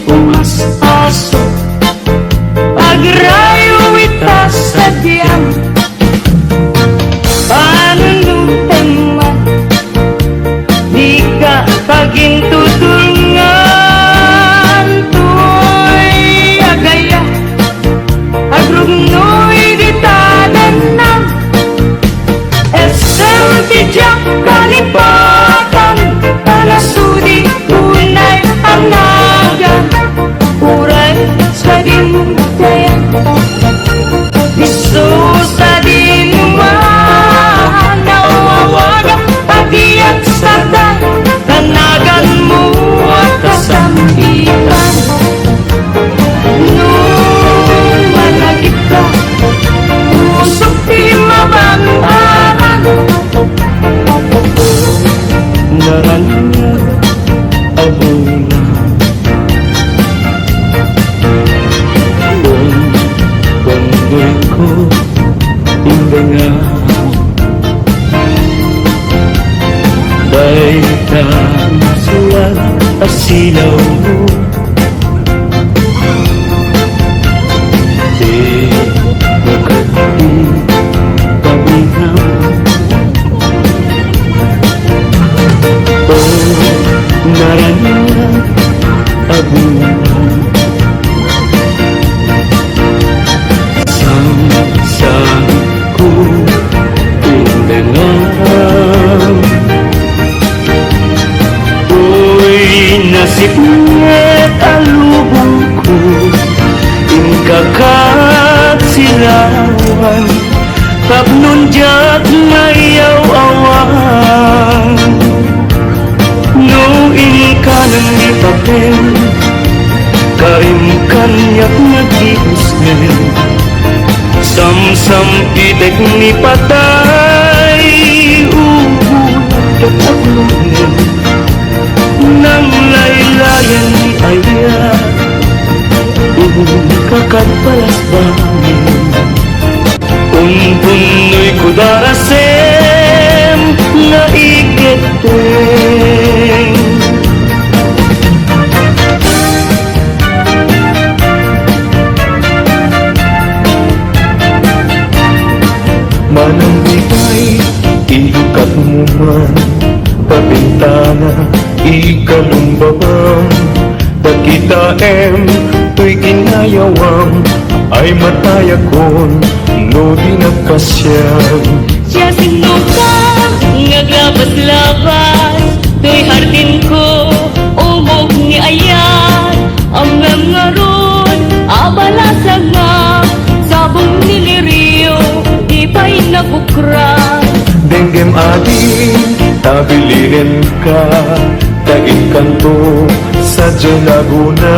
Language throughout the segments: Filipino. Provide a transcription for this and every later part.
umas-aso pagrayo itas sa diyang panunutan man di ka pagintutulngan tuy agaya agrugnoy di tadanam esem tijak kalipatan panasudi tunay ang nagan uray sa dimutayan Isus sa dinuman nawawagan pagiyat sa tanagan mo at kasambitan nung malagip ka usok di mabangaran naranya abuna Bondoy ko hingga baitang sulat asilaw mo di makati pabinam naranya abuna Sang-sangku mendengar Uy nasibnya talubungku Ingkakat silawan Pabnunjak mayaw awan No inkanan di papel Karimkan yak nagihusmen Sam-sam idek ni patay Tataglunin Nang laylayan ni ayat Kakat balas bangin Unpunoy kudarasem Na iketeng Manang bigay, ilukat mo man Pabintana, ikalumbabang Pagkita tuy kinayawang Ay matayakon, no di nagkasyang Siya sinuka, ngaglabas-labas Tuy hardin ko, umog ni ayan Ang ngaron, abalasag nga Sabong niliriyo pa'y nabukra Denggem ading tabilinin ka Tagin kanto sa Laguna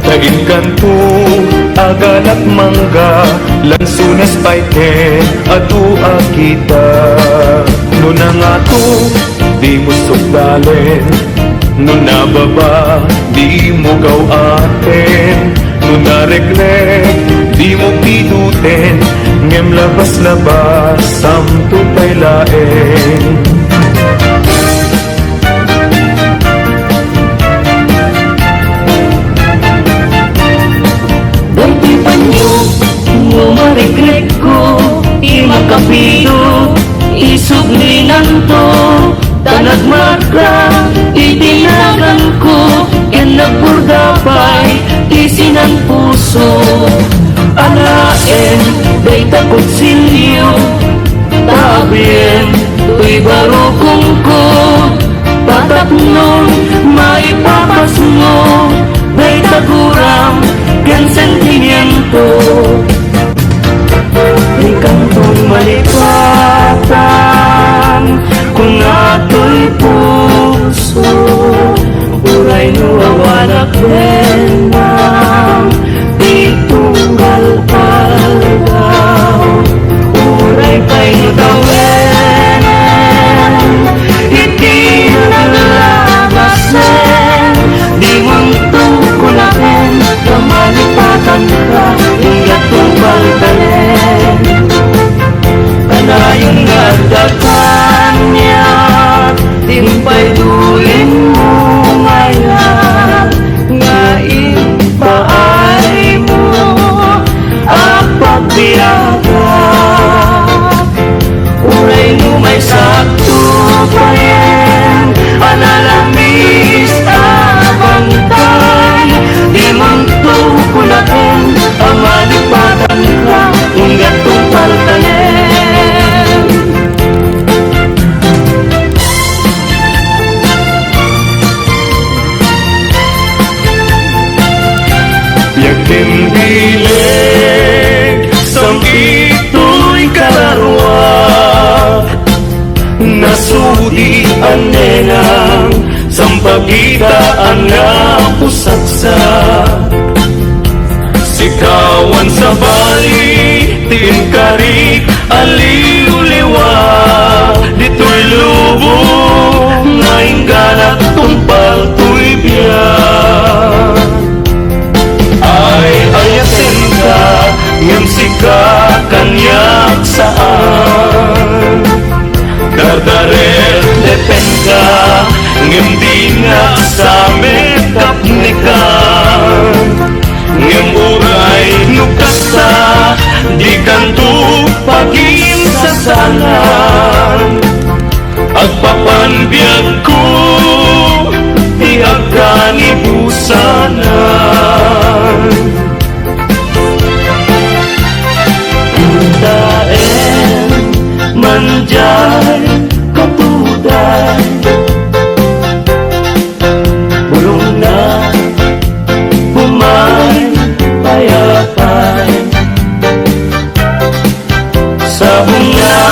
Tagin kanto aganat mangga Lansunas paike atua kita Nuna nga to di mo sukdalen Nuna baba di mo gawaten Nuna regrek di mo pinuten Ngem labas-labas samto pa'y laeng Dati pa niyo, ngumaregrek ko Di makapido, isuglinan to Tanagmarka, itinagan ko Yan nagpurdapay, isinan puso Anaen, day takot silyo Tabien, tuy barukong ko Patapnon, maipapasmo Day taguram, ken sentimiento Di kantong malipatan Kung ato'y puso Uray nuwawanak benang Di tunggal algaw Uray pa'y nutawenen Iti naglabasen Di muntong kulaken Kamalipatan ka Hingga tumbal talen Panayon gadakan niya Timpay duin mo ngayon Nga panenang sampagitaan nga pusaksak sikawan sa bali tingkarik aliw-liwa dito'y lubong na ingganat tumpal to'y biyak ay ayasin ka ngem sika kanyak saan dardarer depen ka ngem di nga sa mekap nikan ngem uray nukasa di kanto pagin sasalan agpapanbiyag ko di agkan ibusanan daen manjay katuday burong na bumay payapay sa bunga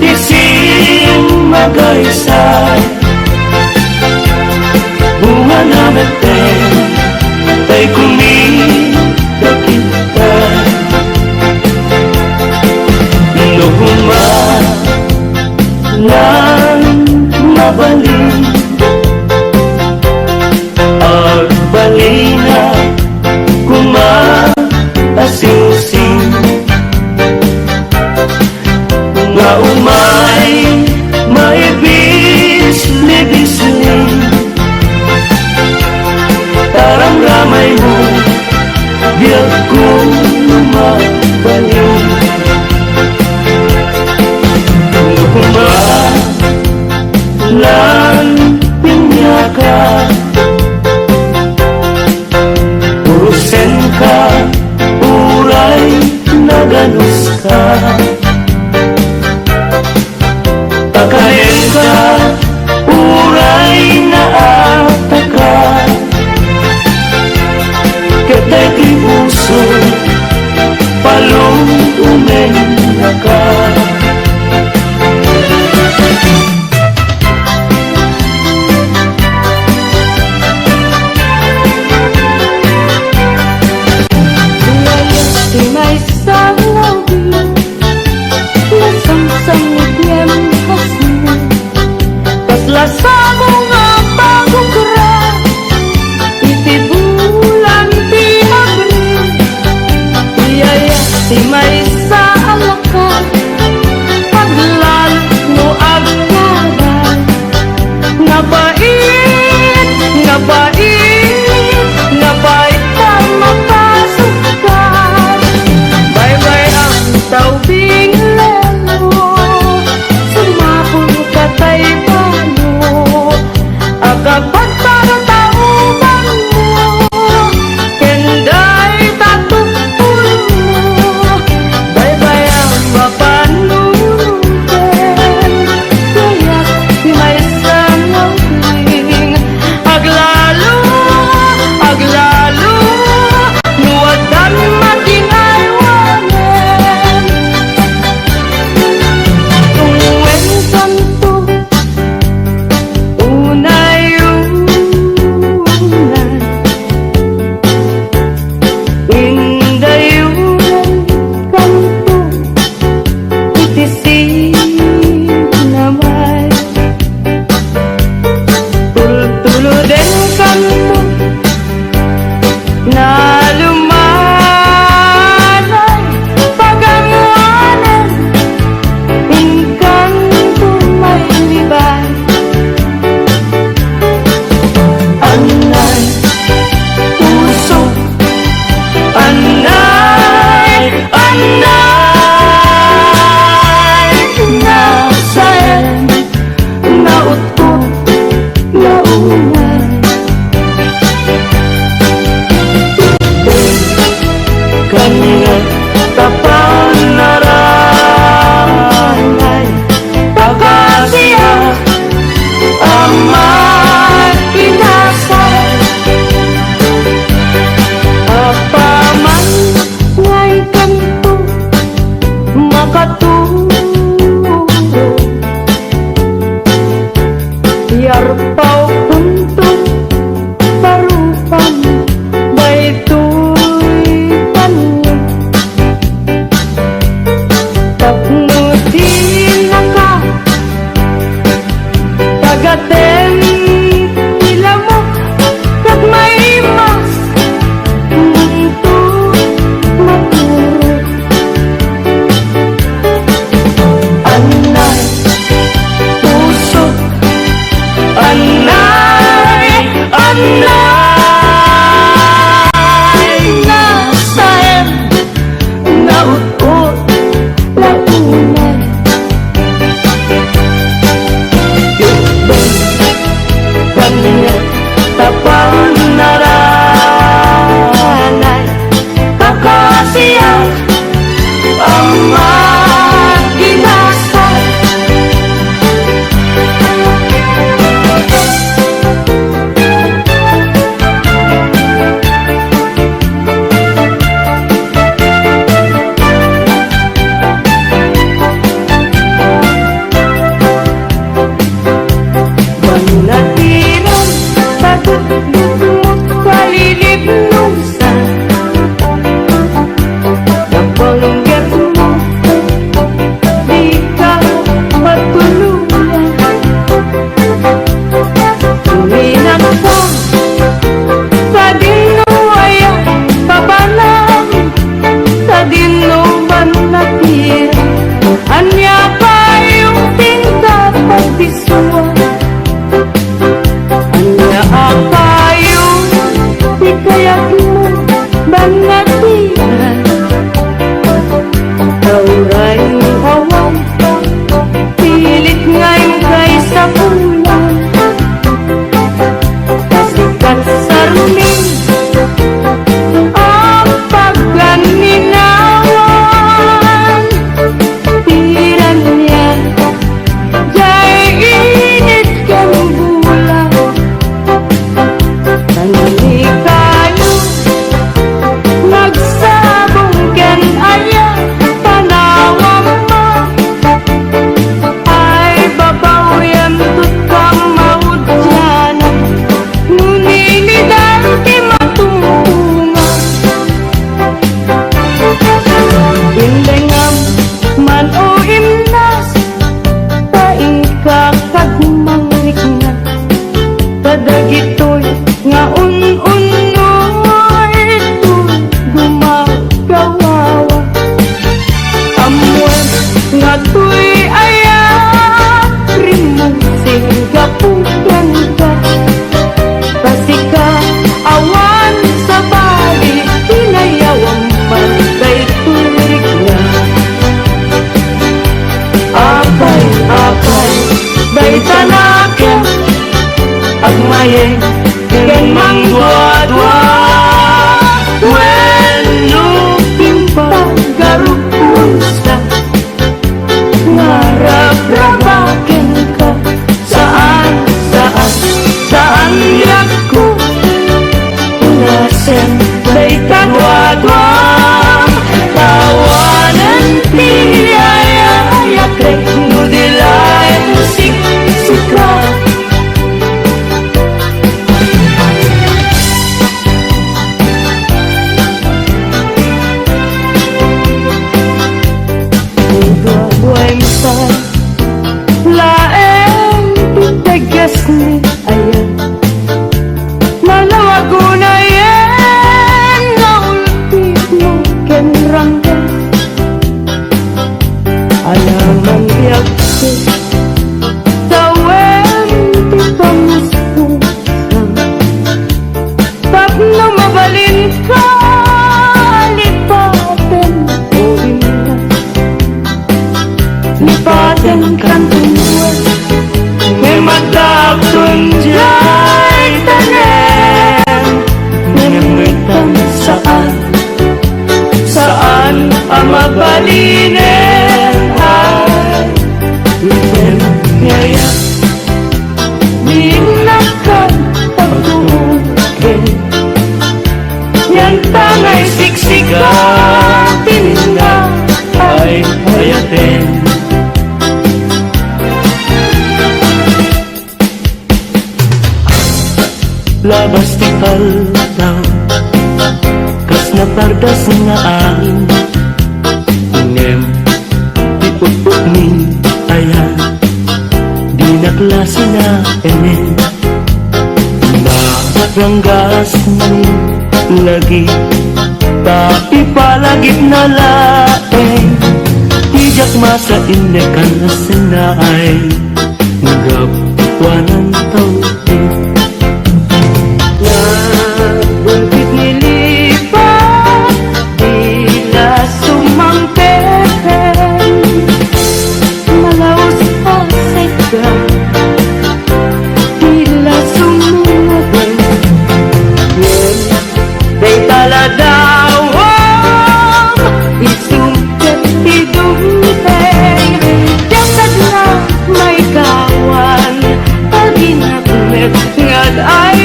isim magaysay bunga na natin tay kumikakitay Nuhuma lang mabalin agbalina kumasingsing nga umay maibis-libisling tarang ramay mo biyag kong mabalin Love pasen May kagwagwang Tawanan Tiyaya Krek nudilay Musik suka Buhay misal Laeng titegas ni ayan Malawago na yan Naulpit mo kenranggan Alaman yakse Tawen di pamuspusan Tapno mabalin ka Lipaten o ina Lipaten kan tumbuan May matapon diya'y tanem Nangangitan saan Saan ang mabalinin ay Item ngaya Di nakan pagtukin Yan tangay siksigatin nga ay hayatin Labas di paldaw Kas na pardas nga angin Inem di pupuk ni ayan Di na klase na enen Maranggas ni lagi Tapi palagip na laeng Tijak masa indekan na sinay Nagapwanan tawin Nagbulbit nilipat Tila sumangketen Malaos pa seka Tila sumuwen Yun, day taladawang Isungkat tidungteng Jasad na may kawan Paginagmet ngad ay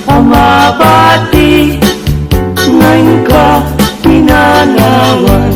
Amabati ngayon ka pinanawan